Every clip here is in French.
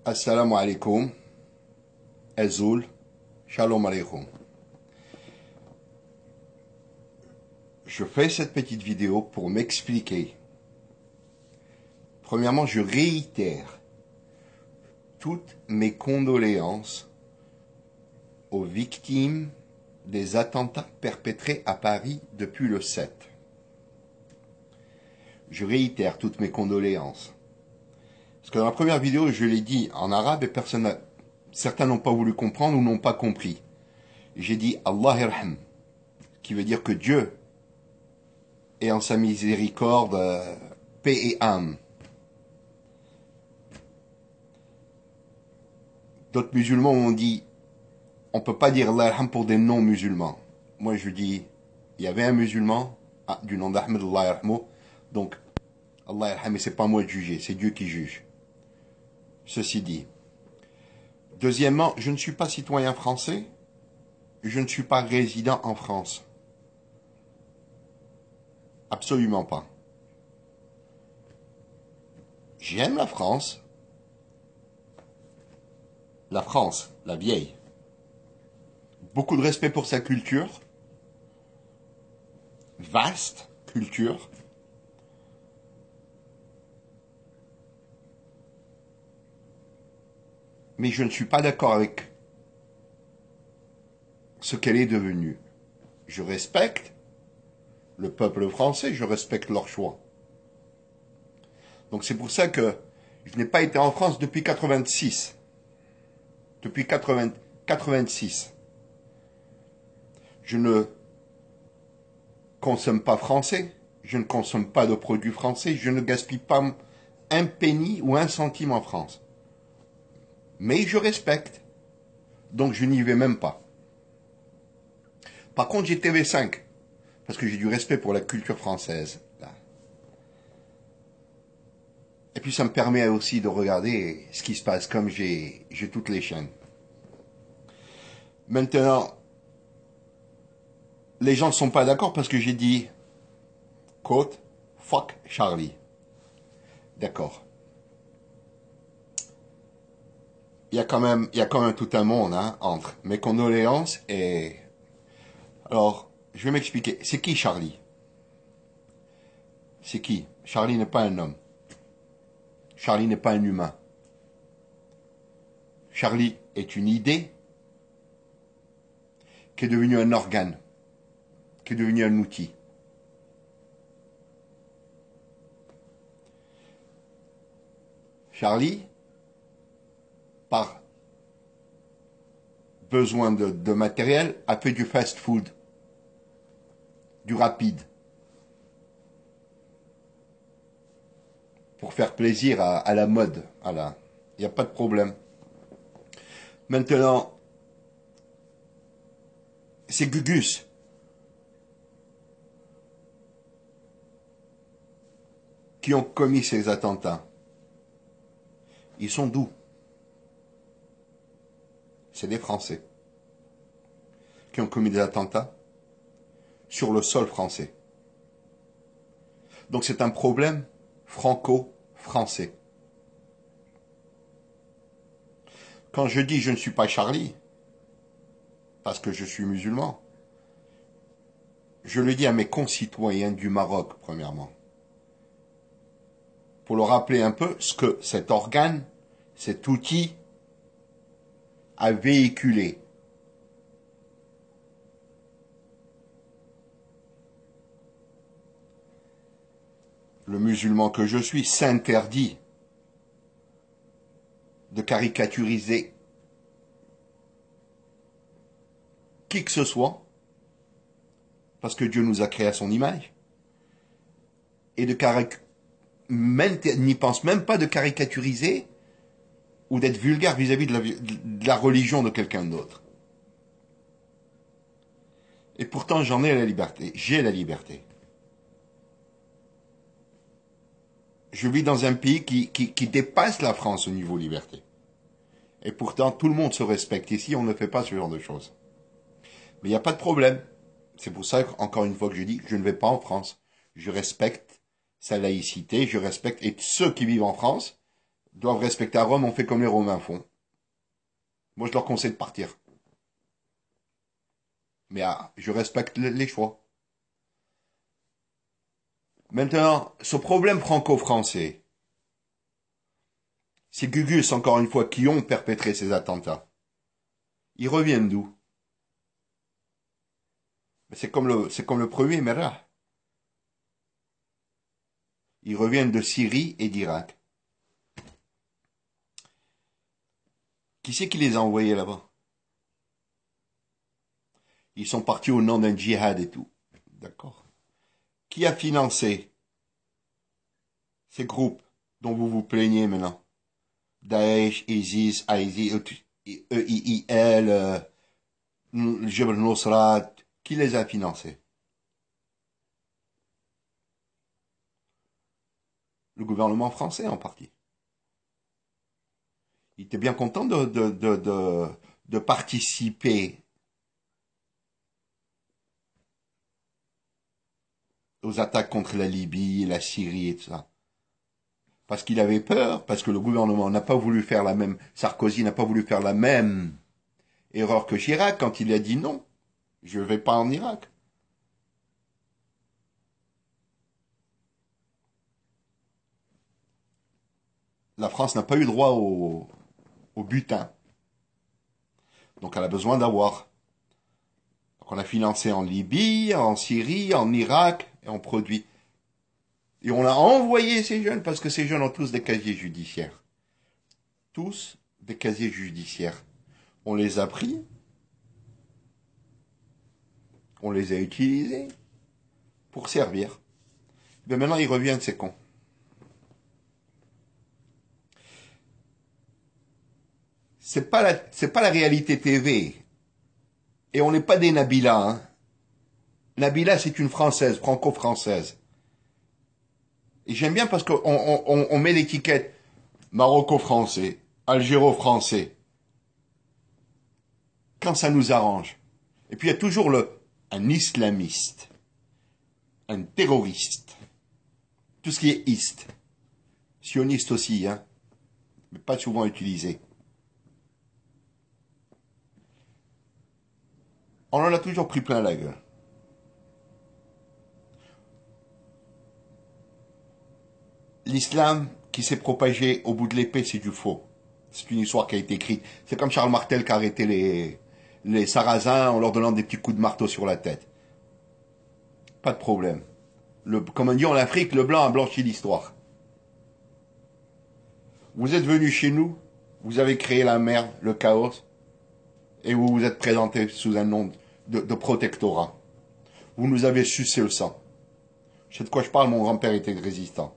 Assalamu alaikum, Azul, Shalom alaikum. Je fais cette petite vidéo pour m'expliquer. Premièrement, je réitère toutes mes condoléances aux victimes des attentats perpétrés à Paris depuis le 7. Je réitère toutes mes condoléances. Parce que dans la première vidéo, je l'ai dit en arabe et certains n'ont pas voulu comprendre ou n'ont pas compris. J'ai dit Allah irham, qui veut dire que Dieu est en sa miséricorde, paix et âme. D'autres musulmans ont dit, on ne peut pas dire Allah irham pour des non-musulmans. Moi je dis, il y avait un musulman du nom d'Ahmed, Allah irhamu, donc Allah irham, et c'est pas moi de juger, c'est Dieu qui juge. Ceci dit. Deuxièmement, je ne suis pas citoyen français, je ne suis pas résident en France. Absolument pas. J'aime la France, la vieille. Beaucoup de respect pour sa culture, vaste culture. Mais je ne suis pas d'accord avec ce qu'elle est devenue. Je respecte le peuple français, je respecte leur choix. Donc c'est pour ça que je n'ai pas été en France depuis 86. Depuis 86. Je ne consomme pas français, je ne consomme pas de produits français, je ne gaspille pas un penny ou un centime en France. Mais je respecte. Donc je n'y vais même pas. Par contre, j'ai TV5. Parce que j'ai du respect pour la culture française. Et puis ça me permet aussi de regarder ce qui se passe, comme j'ai toutes les chaînes. Maintenant, les gens ne sont pas d'accord parce que j'ai dit quote, fuck Charlie. D'accord. Il y a quand même tout un monde entre mes condoléances et... Alors, je vais m'expliquer. C'est qui Charlie? C'est qui? Charlie n'est pas un homme. Charlie n'est pas un humain. Charlie est une idée qui est devenue un organe, qui est devenue un outil. Charlie, par besoin de matériel, a fait du fast-food, du rapide, pour faire plaisir à la mode. Il n'y a pas de problème. Maintenant, c'est Gugus qui ont commis ces attentats. Ils sont d'où? C'est des Français qui ont commis des attentats sur le sol français. Donc c'est un problème franco-français. Quand je dis je ne suis pas Charlie, parce que je suis musulman, je le dis à mes concitoyens du Maroc, premièrement, pour leur rappeler un peu ce que cet organe, cet outil, a véhiculé. Le musulman que je suis s'interdit de caricaturiser qui que ce soit, parce que Dieu nous a créés à son image, et n'y pense même pas de caricaturiser ou d'être vulgaire vis-à-vis de la religion de quelqu'un d'autre. Et pourtant, j'en ai la liberté. J'ai la liberté. Je vis dans un pays qui dépasse la France au niveau liberté. Et pourtant, tout le monde se respecte. Ici, on ne fait pas ce genre de choses. Mais il n'y a pas de problème. C'est pour ça, encore une fois, que je dis, je ne vais pas en France. Je respecte sa laïcité, je respecte, et ceux qui vivent en France, doivent respecter à Rome, on fait comme les Romains font. Moi, je leur conseille de partir. Mais je respecte les choix. Maintenant, ce problème franco-français, c'est Gugus, encore une fois, qui ont perpétré ces attentats. Ils reviennent d'où? C'est comme le premier Merah. Ils reviennent de Syrie et d'Irak. Qui c'est qui les a envoyés là-bas? Ils sont partis au nom d'un djihad et tout. D'accord. Qui a financé ces groupes dont vous vous plaignez maintenant? Daesh, ISIS, EIIL, Jebel Nusrat. Qui les a financés? Le gouvernement français en partie. Il était bien content de participer aux attaques contre la Libye, la Syrie et tout ça. Parce qu'il avait peur, parce que le gouvernement n'a pas voulu faire la même, Sarkozy n'a pas voulu faire la même erreur que Chirac quand il a dit non, je ne vais pas en Irak. La France n'a pas eu droit au butin. Donc elle a besoin d'avoir. Donc on a financé en Libye, en Syrie, en Irak, et on produit. Et on a envoyé ces jeunes, parce que ces jeunes ont tous des casiers judiciaires. Tous des casiers judiciaires. On les a pris, on les a utilisés pour servir. Mais maintenant ils reviennent, ces cons. C'est pas la réalité TV. Et on n'est pas des Nabila, hein. Nabila, c'est une Française, franco-française. Et j'aime bien parce qu'on met l'étiquette maroco-français, algéro-français. Quand ça nous arrange. Et puis il y a toujours un islamiste, un terroriste. Tout ce qui est iste. Sioniste aussi, hein. Mais pas souvent utilisé. On en a toujours pris plein la gueule. L'islam qui s'est propagé au bout de l'épée, c'est du faux. C'est une histoire qui a été écrite. C'est comme Charles Martel qui a arrêté les Sarrasins en leur donnant des petits coups de marteau sur la tête. Pas de problème. Comme on dit en Afrique, le blanc a blanchi l'histoire. Vous êtes venus chez nous, vous avez créé la merde, le chaos, et vous vous êtes présenté sous un nom de protectorat. Vous nous avez sucé le sang. Je sais de quoi je parle, mon grand-père était résistant.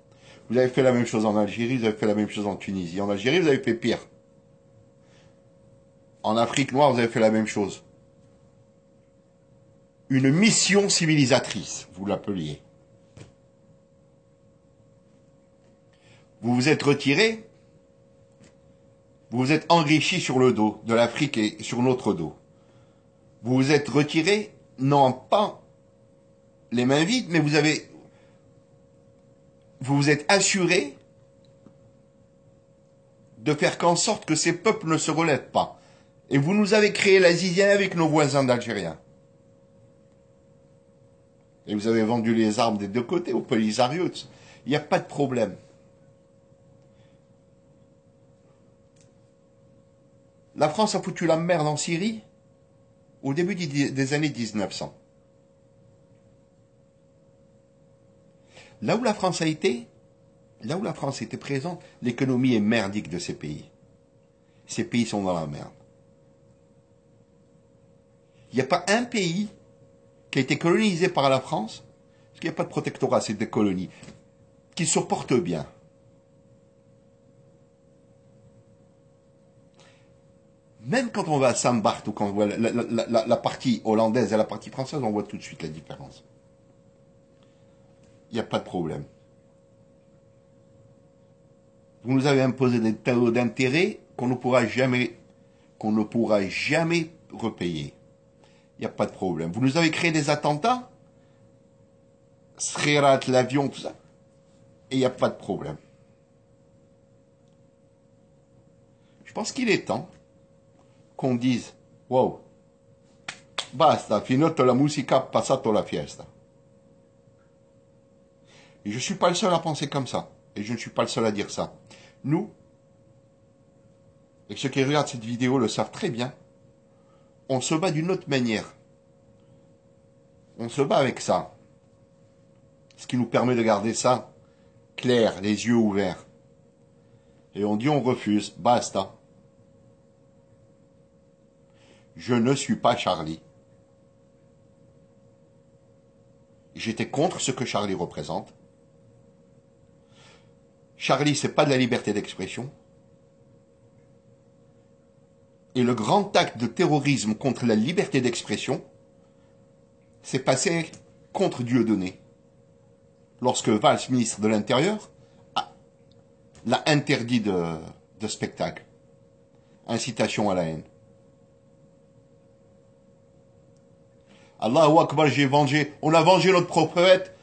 Vous avez fait la même chose en Algérie, vous avez fait la même chose en Tunisie. En Algérie, vous avez fait pire. En Afrique noire, vous avez fait la même chose. Une mission civilisatrice, vous l'appeliez. Vous vous êtes retiré, vous vous êtes enrichi sur le dos de l'Afrique et sur notre dos. Vous vous êtes retiré, non pas les mains vides, mais vous vous êtes assuré de faire qu'en sorte que ces peuples ne se relèvent pas. Et vous nous avez créé la zizia avec nos voisins d'Algériens. Et vous avez vendu les armes des deux côtés aux Polisario. Il n'y a pas de problème. La France a foutu la merde en Syrie au début des années 1900. Là où la France était présente, l'économie est merdique de ces pays. Ces pays sont dans la merde. Il n'y a pas un pays qui a été colonisé par la France, parce qu'il n'y a pas de protectorat, c'est des colonies, qui se portent bien. Même quand on va à Saint-Barth ou quand on voit la partie hollandaise et la partie française, on voit tout de suite la différence. Il n'y a pas de problème. Vous nous avez imposé des taux d'intérêt qu'on ne pourra jamais repayer. Il n'y a pas de problème. Vous nous avez créé des attentats, Sreerat, l'avion, tout ça, et il n'y a pas de problème. Je pense qu'il est temps qu'on dise, wow, basta, finito la musica, passato la fiesta. Et je ne suis pas le seul à penser comme ça. Et je ne suis pas le seul à dire ça. Nous, et ceux qui regardent cette vidéo le savent très bien, on se bat d'une autre manière. On se bat avec ça. Ce qui nous permet de garder ça clair, les yeux ouverts. Et on dit on refuse, basta. Je ne suis pas Charlie. J'étais contre ce que Charlie représente. Charlie, c'est pas de la liberté d'expression. Et le grand acte de terrorisme contre la liberté d'expression, c'est passé contre Dieudonné. Lorsque Valls, ministre de l'Intérieur, l'a interdit de spectacle. Incitation à la haine. Allahu Akbar, on a vengé notre prophète.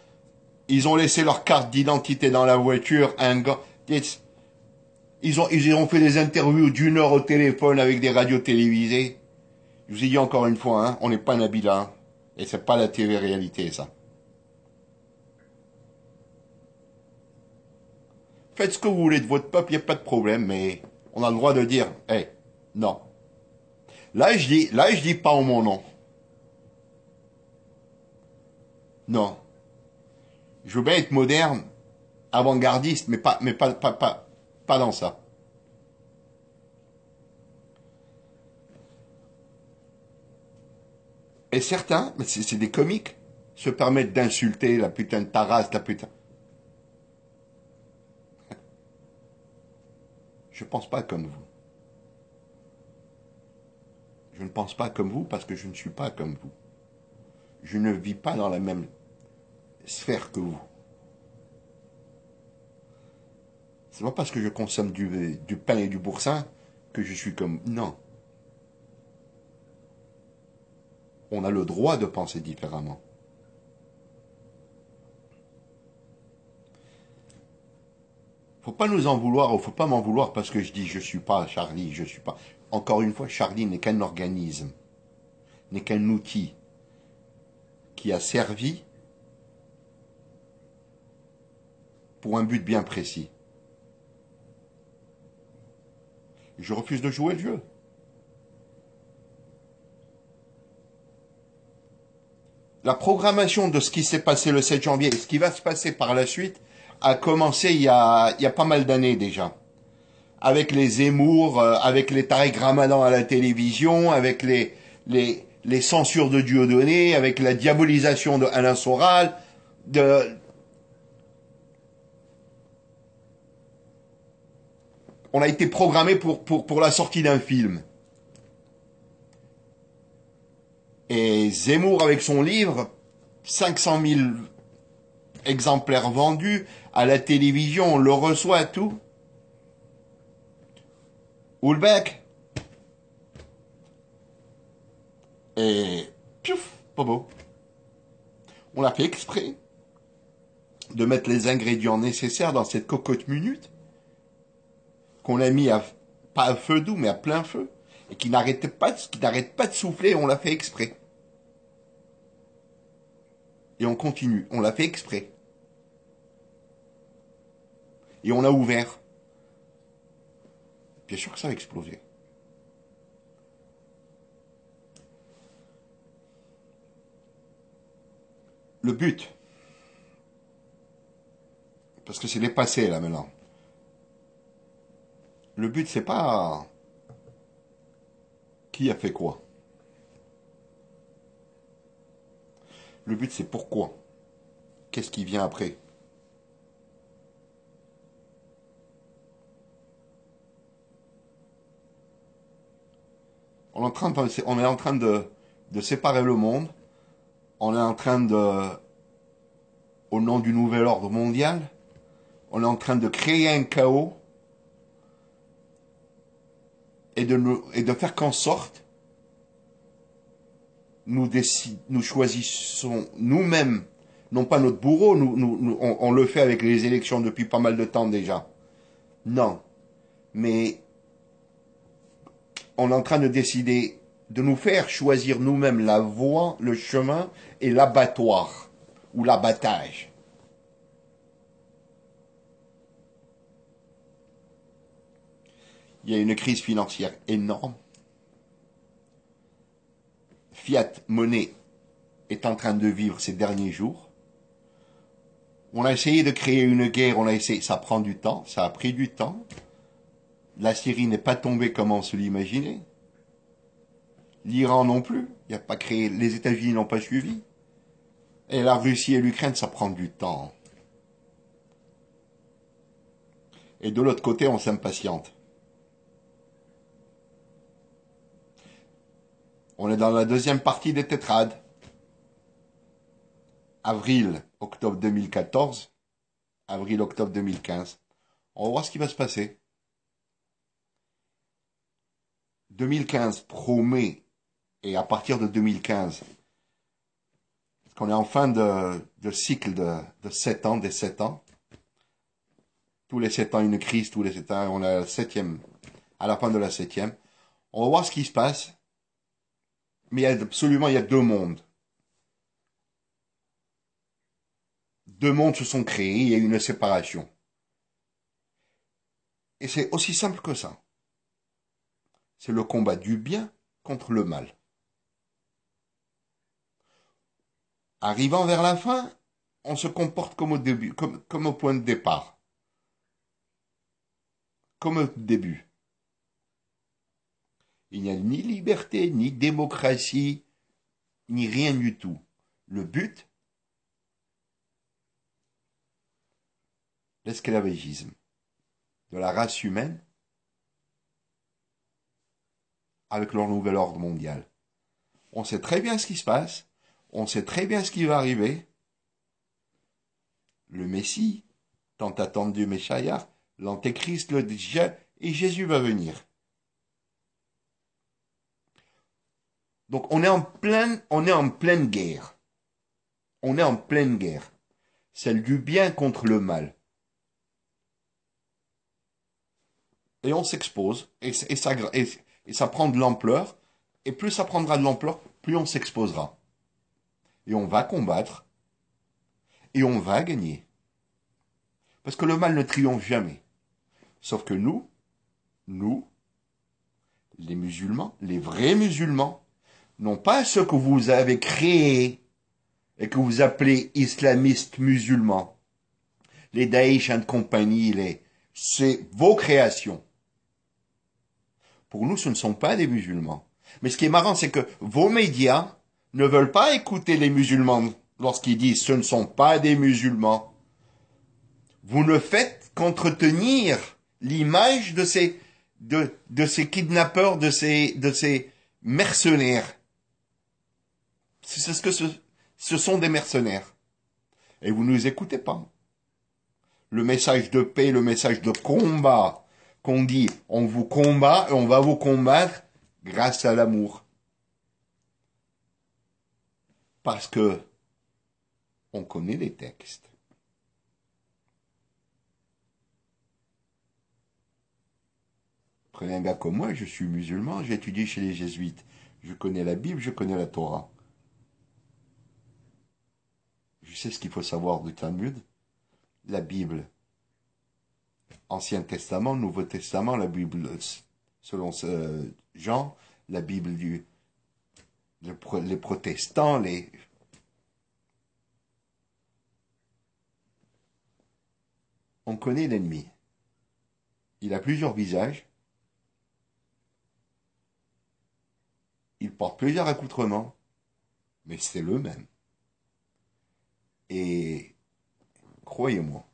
Ils ont laissé leur carte d'identité dans la voiture. Ils ont fait des interviews d'1 heure au téléphone avec des radios télévisées. Je vous ai dit encore une fois, hein, on n'est pas Nabila. Hein, et c'est pas la télé-réalité, ça. Faites ce que vous voulez de votre peuple, il n'y a pas de problème, mais on a le droit de dire, hey, non. Là, je dis pas en mon nom. Non. Je veux bien être moderne, avant-gardiste, mais pas dans ça. Et certains, mais c'est des comiques, se permettent d'insulter la putain de ta race, la putain. Je ne pense pas comme vous. Je ne pense pas comme vous parce que je ne suis pas comme vous. Je ne vis pas dans la même sphère que vous. C'est pas parce que je consomme du pain et du boursin que je suis comme... Non. On a le droit de penser différemment. Faut pas nous en vouloir, ou faut pas m'en vouloir parce que je dis je suis pas Charlie, je suis pas... Encore une fois, Charlie n'est qu'un organisme, n'est qu'un outil qui a servi pour un but bien précis. Je refuse de jouer le jeu. La programmation de ce qui s'est passé le 7 janvier et ce qui va se passer par la suite a commencé il y a pas mal d'années déjà. Avec les Zemmour, avec les Tariq Ramadan à la télévision, avec les censures de Dieudonné, avec la diabolisation de Alain Soral, on a été programmé pour la sortie d'un film. Et Zemmour, avec son livre, 500 000 exemplaires vendus, à la télévision, on le reçoit, tout. Oulbeck. Et piouf, pas beau. On l'a fait exprès de mettre les ingrédients nécessaires dans cette cocotte minute qu'on a mis pas à feu doux, mais à plein feu, et qui n'arrête pas de souffler, on l'a fait exprès. Et on continue, on l'a fait exprès. Et on a ouvert. Bien sûr que ça a explosé. Le but, parce que c'est dépassé là maintenant. Le but, c'est pas qui a fait quoi. Le but, c'est pourquoi. Qu'est-ce qui vient après? On est en train de séparer le monde. On est en train au nom du nouvel ordre mondial, on est en train de créer un chaos et de faire qu'en sorte, nous choisissons nous-mêmes, non pas notre bourreau, on le fait avec les élections depuis pas mal de temps déjà. Non. Mais on est en train de décider de nous faire choisir nous-mêmes la voie, le chemin et l'abattoir ou l'abattage. Il y a une crise financière énorme. Fiat Monnaie est en train de vivre ces derniers jours. On a essayé de créer une guerre, ça prend du temps, ça a pris du temps. La Syrie n'est pas tombée comme on se l'imaginait. L'Iran non plus, il n'y a pas créé, les États-Unis n'ont pas suivi. Et la Russie et l'Ukraine, ça prend du temps. Et de l'autre côté, on s'impatiente. On est dans la deuxième partie des tétrades. Avril, octobre 2014, avril, octobre 2015. On va voir ce qui va se passer. 2015 promet, et à partir de 2015, parce qu'on est en fin de cycle de 7 ans, des 7 ans. Tous les 7 ans, une crise, tous les 7 ans, on a la septième, à la fin de la septième. On va voir ce qui se passe. Mais il y a deux mondes. Deux mondes se sont créés, il y a une séparation. Et c'est aussi simple que ça. C'est le combat du bien contre le mal. Arrivant vers la fin, on se comporte comme au début, comme au point de départ. Comme au début. Il n'y a ni liberté, ni démocratie, ni rien du tout. Le but, l'esclavagisme de la race humaine avec leur nouvel ordre mondial. On sait très bien ce qui se passe, on sait très bien ce qui va arriver. Le Messie, tant attendu Messia, l'Antéchrist, le Djjal, et Jésus va venir. Donc on est en pleine guerre. On est en pleine guerre. Celle du bien contre le mal. Et on s'expose, et ça prend de l'ampleur, et plus ça prendra de l'ampleur, plus on s'exposera. Et on va combattre, et on va gagner. Parce que le mal ne triomphe jamais. Sauf que nous, les musulmans, les vrais musulmans, non pas ceux que vous avez créés et que vous appelez islamistes musulmans, les Daesh and compagnie, c'est vos créations. Pour nous, ce ne sont pas des musulmans. Mais ce qui est marrant, c'est que vos médias ne veulent pas écouter les musulmans lorsqu'ils disent ce ne sont pas des musulmans. Vous ne faites qu'entretenir l'image de ces kidnappeurs, de ces mercenaires. C'est ce que ce sont des mercenaires. Et vous ne nous écoutez pas. Le message de paix, le message de combat, qu'on dit, on vous combat et on va vous combattre grâce à l'amour. Parce que on connaît les textes. Prenez un gars comme moi, je suis musulman, j'ai étudié chez les jésuites. Je connais la Bible, je connais la Torah. Je sais ce qu'il faut savoir du Talmud. La Bible, Ancien Testament, Nouveau Testament, la Bible selon Jean, la Bible les protestants, on connaît l'ennemi. Il a plusieurs visages. Il porte plusieurs accoutrements, mais c'est le même. Et croyez-moi,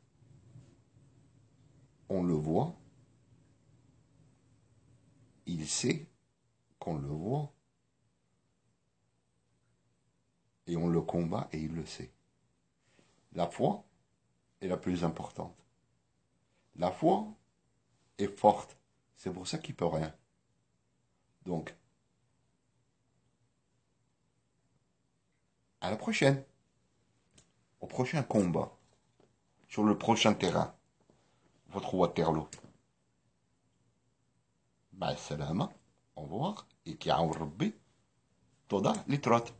on le voit, il sait qu'on le voit, et on le combat et il le sait. La foi est la plus importante. La foi est forte, c'est pour ça qu'il peut rien. Donc, à la prochaine, au prochain combat, sur le prochain terrain, votre Waterloo. Bah, salama. on va voir, et qui a Rabbi, Toda, les trottes.